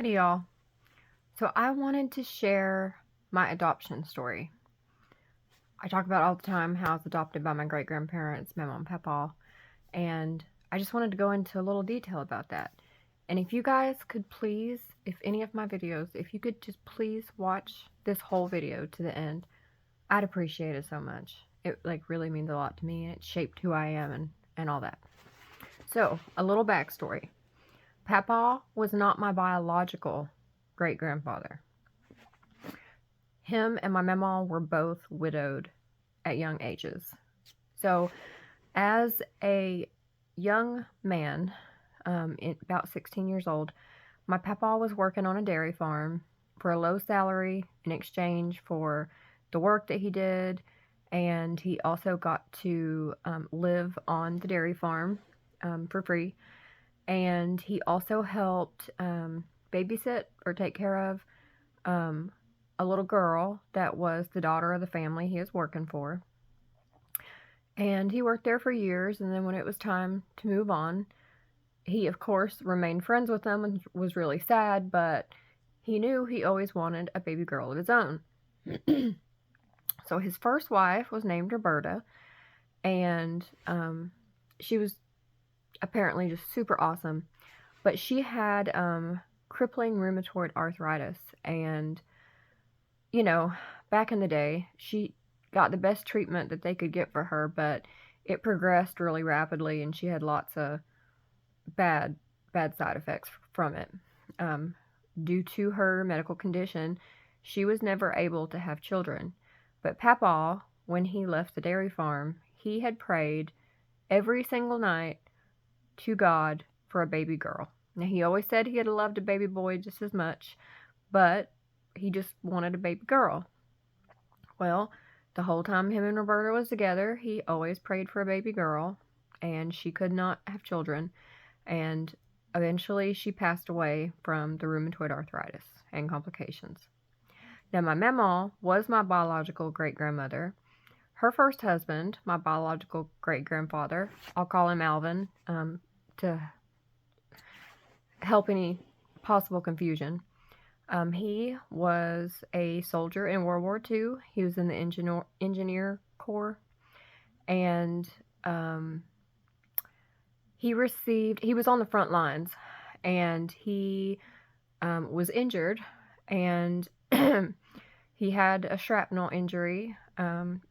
Howdy, y'all. So I wanted to share my adoption story. I talk about all the time how I was adopted by my great-grandparents, Mamaw and Papaw, and I just wanted to go into a little detail about that. And if you guys could please, if any of my videos, if you could just please watch this whole video to the end, I'd appreciate it so much. It really means a lot to me, and it shaped who I am and all that. So, a little backstory. Papaw was not my biological great-grandfather. Him and my Mamaw were both widowed at young ages. So, as a young man, about 16 years old, my Papaw was working on a dairy farm for a low salary in exchange for the work that he did, and he also got to live on the dairy farm for free. And he also helped babysit or take care of a little girl that was the daughter of the family he was working for. And he worked there for years, and then when it was time to move on, he, of course, remained friends with them and was really sad, but he knew he always wanted a baby girl of his own. So his first wife was named Roberta, and she was apparently just super awesome, but she had crippling rheumatoid arthritis, and back in the day, she got the best treatment that they could get for her, but it progressed really rapidly, and she had lots of bad side effects from it. Due to her medical condition, she was never able to have children. But Papaw, when he left the dairy farm, he had prayed every single night to God for a baby girl. Now, he always said he had loved a baby boy just as much, but he just wanted a baby girl. Well, the whole time him and Roberta was together, he always prayed for a baby girl, and she could not have children, and eventually she passed away from the rheumatoid arthritis and complications. Now, my Mamaw was my biological great-grandmother. Her first husband, my biological great-grandfather, I'll call him Alvin to help any possible confusion. He was a soldier in World War II. He was in the engineer corps, and he was on the front lines, and he was injured, and he had a shrapnel injury,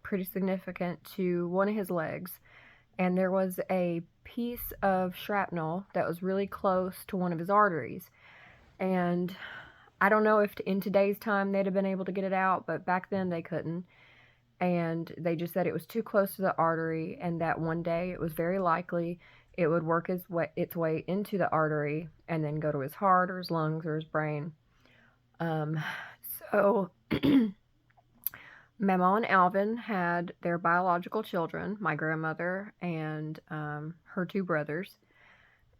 pretty significant, to one of his legs, and there was a piece of shrapnel that was really close to one of his arteries, and I don't know if in today's time they'd have been able to get it out, but back then they couldn't. And they just said it was too close to the artery, and that one day it was very likely it would work its way into the artery and then go to his heart or his lungs or his brain. So Mamaw and Alvin had their biological children, my grandmother and her two brothers.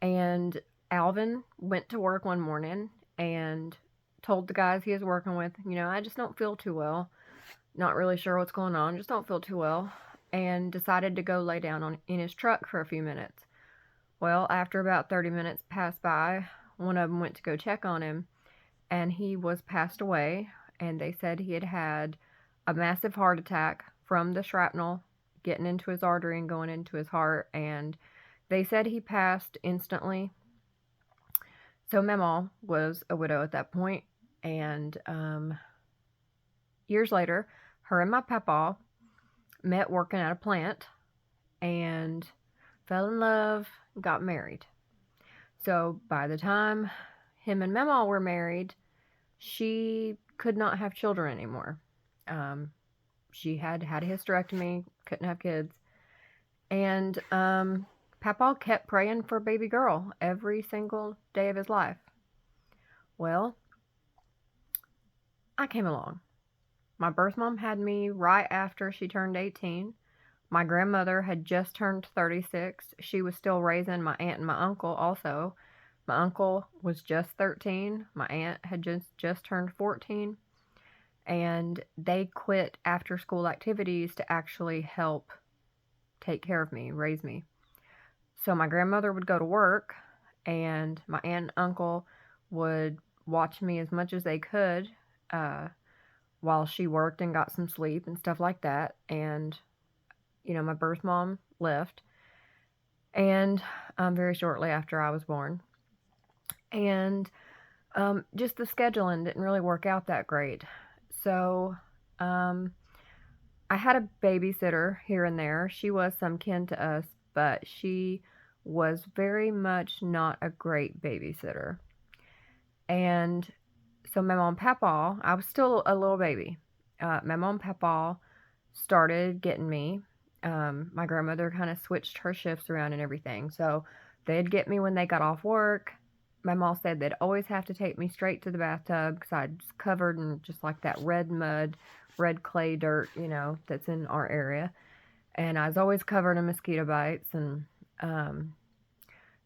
And Alvin went to work one morning and told the guys he was working with, I just don't feel too well. Not really sure what's going on, just don't feel too well. And decided to go lay down in his truck for a few minutes. Well, after about 30 minutes passed by, one of them went to go check on him, and he was passed away, and they said he had had a massive heart attack from the shrapnel getting into his artery and going into his heart, and they said he passed instantly. So Mamaw was a widow at that point, and years later, her and my Papaw met working at a plant and fell in love, got married. So by the time him and Mamaw were married, she could not have children anymore. She had a hysterectomy, couldn't have kids, and Papaw kept praying for a baby girl every single day of his life. Well, I came along. My birth mom had me right after she turned 18. My grandmother had just turned 36. She was still raising my aunt and my uncle also. My uncle was just 13. My aunt had just turned 14. And they quit after school activities to actually help take care of me, raise me. So my grandmother would go to work, and my aunt and uncle would watch me as much as they could uh, while she worked and got some sleep and stuff like that. And, my birth mom left, and very shortly after I was born. And just the scheduling didn't really work out that great. So um, I had a babysitter here and there. She was some kin to us, but she was very much not a great babysitter. And so my mom, Papaw, I was still a little baby. My mom, Papaw, started getting me. My grandmother kind of switched her shifts around and everything. So they'd get me when they got off work. My mom said they'd always have to take me straight to the bathtub because I was covered in just like that red mud, red clay dirt, that's in our area. And I was always covered in mosquito bites. And um,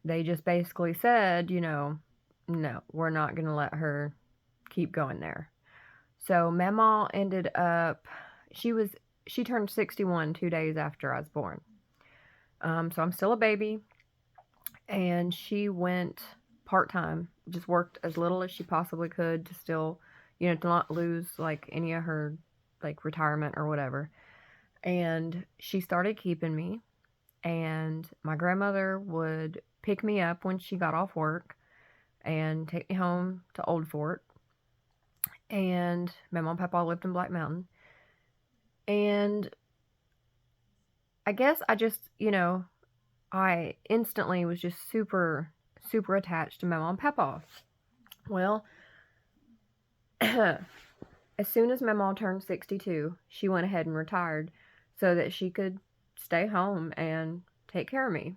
they just basically said, no, we're not going to let her keep going there. So Mamaw ended up, she was she turned 61 2 days after I was born. So I'm still a baby, and she went part time, just worked as little as she possibly could to still, to not lose like any of her like retirement or whatever. And she started keeping me, and my grandmother would pick me up when she got off work and take me home to Old Fort. And my mom and papa lived in Black Mountain. And I guess I just, I instantly was just super, super attached to my mom and papa. Well, as soon as my mom turned 62, she went ahead and retired so that she could stay home and take care of me.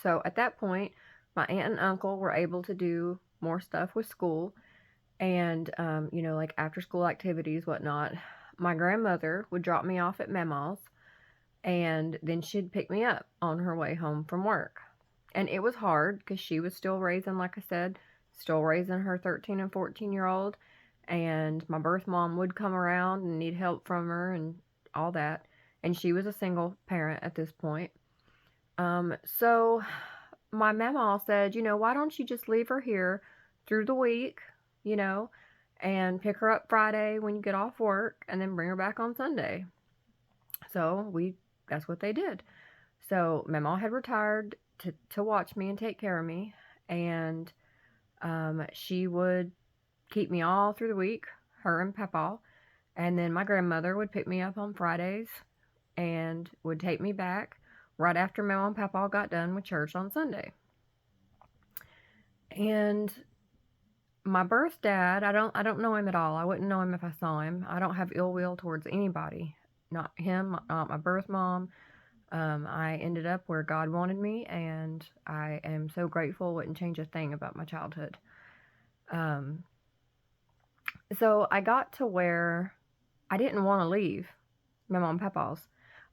So at that point, my aunt and uncle were able to do more stuff with school and, like after school activities, whatnot. My grandmother would drop me off at Mamaw's, and then she'd pick me up on her way home from work. And it was hard because she was still raising, like I said, still raising her 13 and 14-year-old. And my birth mom would come around and need help from her and all that. And she was a single parent at this point. So my mama said, why don't you just leave her here through the week, you know, and pick her up Friday when you get off work and then bring her back on Sunday. So that's what they did. So my mom had retired to watch me and take care of me, and she would keep me all through the week, her and Papaw, and then my grandmother would pick me up on Fridays and would take me back right after my mom and Papaw got done with church on Sunday. And my birth dad, I don't know him at all. I wouldn't know him if I saw him. I don't have ill will towards anybody. Not him, not my birth mom. I ended up where God wanted me, and I am so grateful. Wouldn't change a thing about my childhood. So I got to where I didn't want to leave my mom and papa's.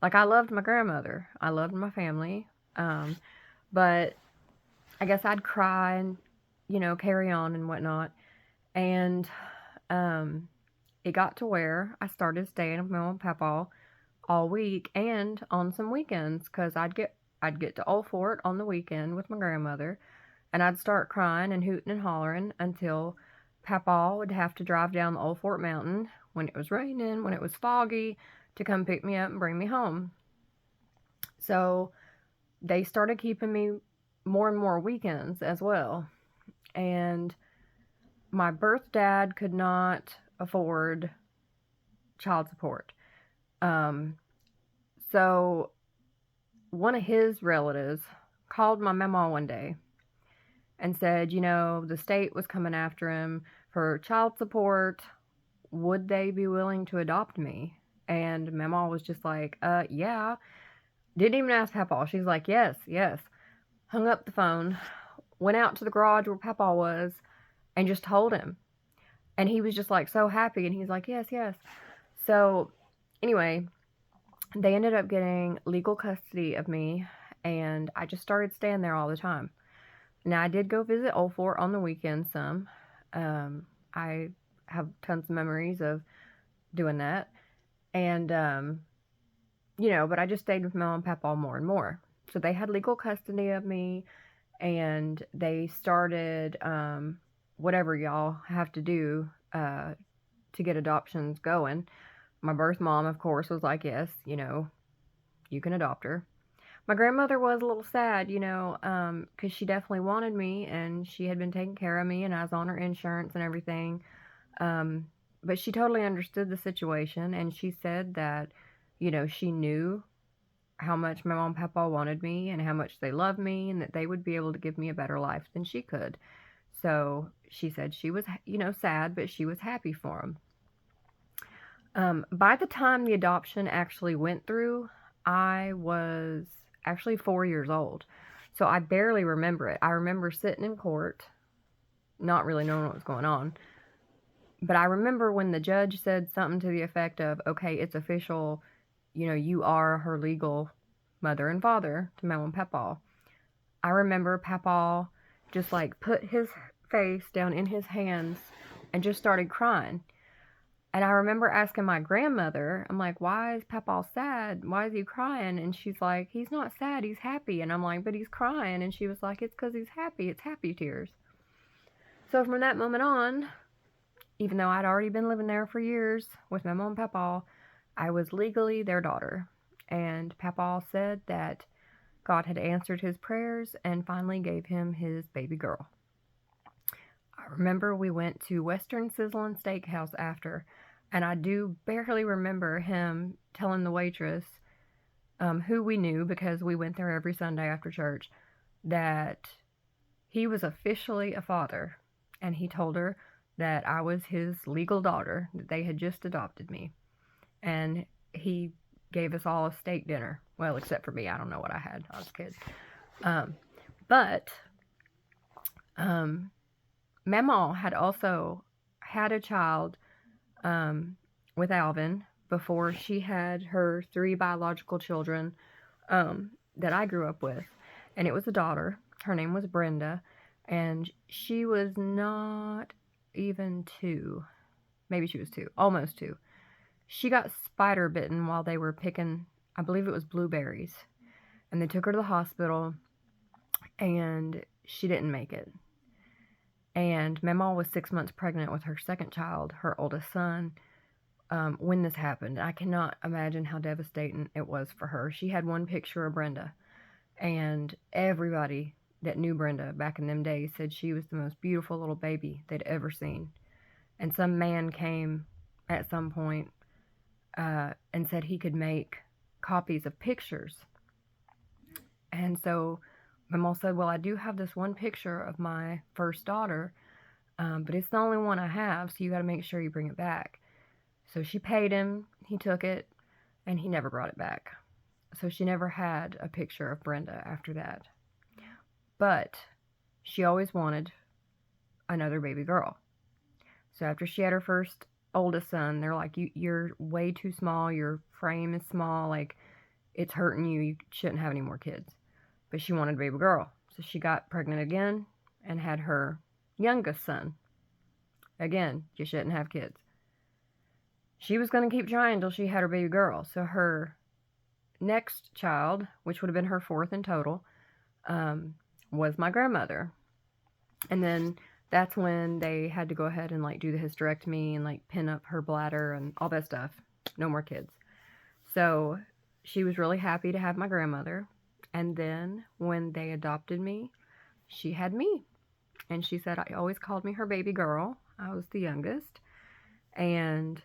Like, I loved my grandmother. I loved my family. But I guess I'd cry and, carry on and whatnot. And it got to where I started staying with my mom and papa all week and on some weekends, because I'd get to Old Fort on the weekend with my grandmother, and I'd start crying and hooting and hollering until Papa would have to drive down the Old Fort Mountain when it was raining, when it was foggy, to come pick me up and bring me home. So they started keeping me more and more weekends as well. And my birth dad could not afford child support. So one of his relatives called my mama one day and said, the state was coming after him for child support. Would they be willing to adopt me? And Mama was just like, yeah. Didn't even ask Papa. She's like, yes, yes. Hung up the phone, went out to the garage where Papa was, and just told him. And he was just like so happy, and he's like, yes, yes. So anyway, they ended up getting legal custody of me, and I just started staying there all the time. Now, I did go visit Old Fort on the weekend some. I have tons of memories of doing that. And, but I just stayed with my mom and papa more and more. So they had legal custody of me, and they started whatever y'all have to do to get adoptions going. My birth mom, of course, was like, yes, you can adopt her. My grandmother was a little sad, because she definitely wanted me and she had been taking care of me and I was on her insurance and everything. Um, but she totally understood the situation and she said that, she knew how much my mom and papa wanted me and how much they loved me and that they would be able to give me a better life than she could. So she said she was, sad, but she was happy for them. By the time the adoption actually went through, I was actually 4 years old. So I barely remember it. I remember sitting in court, not really knowing what was going on. But I remember when the judge said something to the effect of, okay, it's official, you are her legal mother and father to Mamaw and Papaw. I remember Papaw just like put his face down in his hands and just started crying. And I remember asking my grandmother, I'm like, why is Papaw sad? Why is he crying? And she's like, he's not sad, he's happy. And I'm like, but he's crying. And she was like, it's because he's happy. It's happy tears. So from that moment on, even though I'd already been living there for years with my mom and Papaw, I was legally their daughter. And Papaw said that God had answered his prayers and finally gave him his baby girl. I remember we went to Western Sizzlin' Steakhouse after, and I do barely remember him telling the waitress, who we knew because we went there every Sunday after church, that he was officially a father, and he told her that I was his legal daughter, that they had just adopted me. And he gave us all a steak dinner. Well, except for me. I don't know what I had. I was a kid. But Mamaw had also had a child with Alvin before she had her 3 biological children that I grew up with. And it was a daughter. Her name was Brenda. And she was not even 2. Maybe she was 2. Almost 2. She got spider bitten while they were picking, I believe it was blueberries. And they took her to the hospital. And she didn't make it. And Mamaw was 6 months pregnant with her second child, her oldest son, when this happened. I cannot imagine how devastating it was for her. She had one picture of Brenda, and everybody that knew Brenda back in them days said she was the most beautiful little baby they'd ever seen. And some man came at some point and said he could make copies of pictures. And so Mamaw said, well, I do have this one picture of my first daughter, but it's the only one I have, so you got to make sure you bring it back. So she paid him, he took it, and he never brought it back. So she never had a picture of Brenda after that. But she always wanted another baby girl. So after she had her first oldest son, they're like, you're way too small, your frame is small, like, it's hurting you, you shouldn't have any more kids. But she wanted a baby girl. So she got pregnant again and had her youngest son. Again, you shouldn't have kids. She was going to keep trying until she had her baby girl. So her next child, which would have been her 4th in total, was my grandmother. And then that's when they had to go ahead and like do the hysterectomy and like pin up her bladder and all that stuff. No more kids. So she was really happy to have my grandmother. And then when they adopted me, she had me. And she said I always called me her baby girl. I was the youngest. And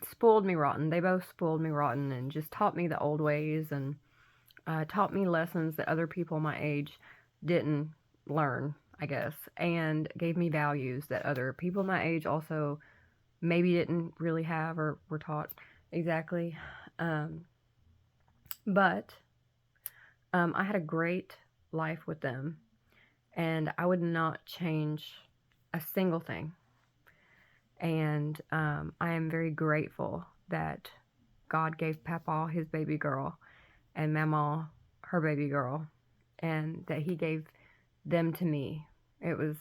spoiled me rotten. They both spoiled me rotten and just taught me the old ways and taught me lessons that other people my age didn't learn, I guess. And gave me values that other people my age also maybe didn't really have or were taught exactly. But I had a great life with them, and I would not change a single thing. And I am very grateful that God gave Papaw his baby girl and Mamaw her baby girl, and that he gave them to me. It was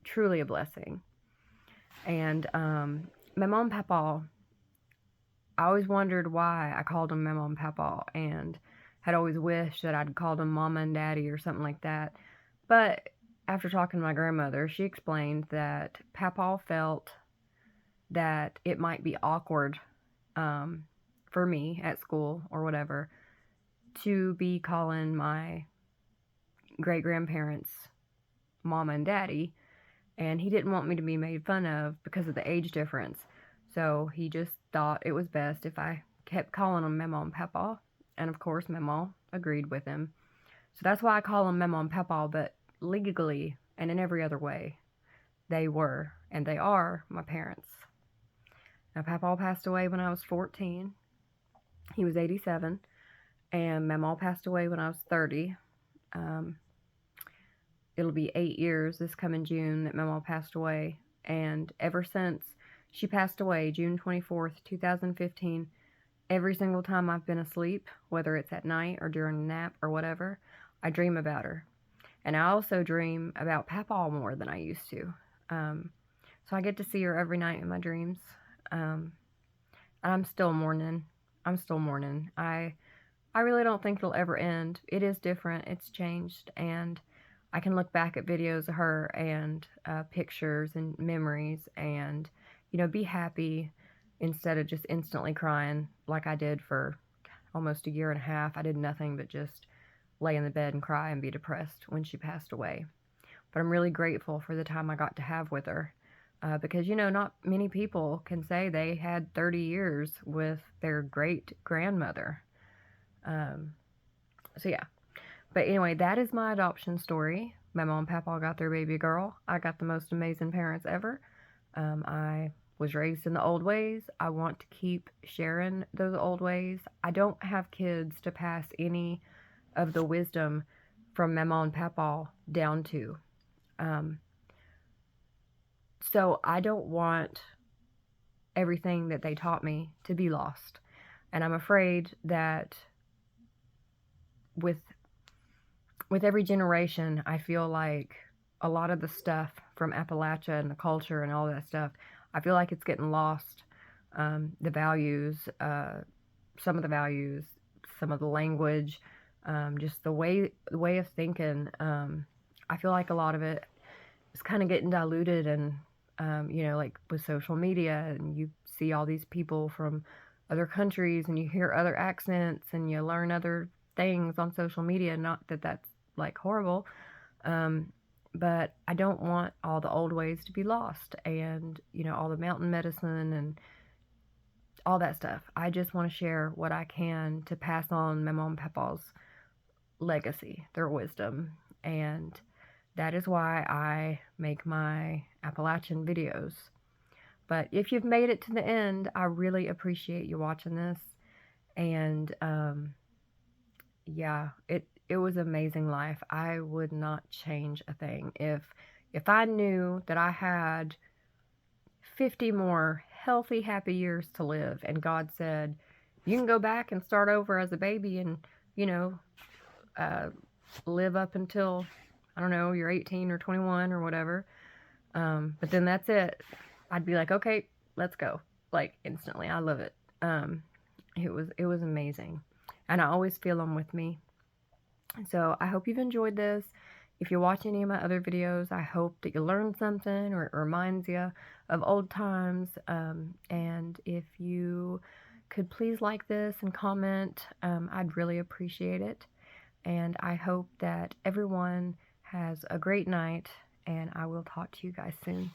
truly a blessing. And Mamaw and Papaw, I always wondered why I called them Mamaw and Papaw, and had always wished that I'd called them Mama and Daddy or something like that. But after talking to my grandmother, she explained that Papaw felt that it might be awkward for me at school or whatever to be calling my great grandparents mama and daddy, and he didn't want me to be made fun of because of the age difference. So he just thought it was best if I kept calling them Mamaw and Papaw, and of course Mamaw agreed with him. So that's why I call them Mamaw and Papaw, but legally and in every other way, they were and they are my parents. Now, Papaw passed away when I was 14. He was 87, and Mamaw passed away when I was 30. It'll be 8 years this coming June that Mamaw passed away, and ever since she passed away, June 24th, 2015, every single time I've been asleep, whether it's at night or during a nap or whatever, I dream about her. And I also dream about Papaw more than I used to. So I get to see her every night in my dreams. I'm still mourning. I really don't think it'll ever end. It is different. It's changed. And I can look back at videos of her and pictures and memories and, be happy instead of just instantly crying like I did for almost a year and a half. I did nothing but just lay in the bed and cry and be depressed when she passed away. But I'm really grateful for the time I got to have with her. Because, not many people can say they had 30 years with their great-grandmother. So, yeah. But anyway, that is my adoption story. My mom and papa got their baby girl. I got the most amazing parents ever. I was raised in the old ways. I want to keep sharing those old ways. I don't have kids to pass any of the wisdom from Mamaw and Papaw down to. So I don't want everything that they taught me to be lost. And I'm afraid that with every generation, I feel like a lot of the stuff from Appalachia and the culture and all that stuff, I feel like it's getting lost. The values, some of the values, some of the language, just the way of thinking. I feel like a lot of it is kind of getting diluted, and like with social media, and you see all these people from other countries, and you hear other accents, and you learn other things on social media. Not that that's like horrible, but I don't want all the old ways to be lost, and all the mountain medicine and all that stuff. I just want to share what I can to pass on my mom and papa's legacy, their wisdom, and that is why I make my Appalachian videos. But if you've made it to the end, I really appreciate you watching this. And yeah, it was an amazing life. I would not change a thing. If I knew that I had 50 more healthy, happy years to live, and God said, you can go back and start over as a baby and, live up until, I don't know, you're 18 or 21 or whatever. But then that's it. I'd be like, okay, let's go. Like instantly. I love it. It was amazing. And I always feel them with me. So I hope you've enjoyed this. If you watch any of my other videos, I hope that you learned something or it reminds you of old times. And if you could please like this and comment, I'd really appreciate it. And I hope that everyone has a great night, and I will talk to you guys soon.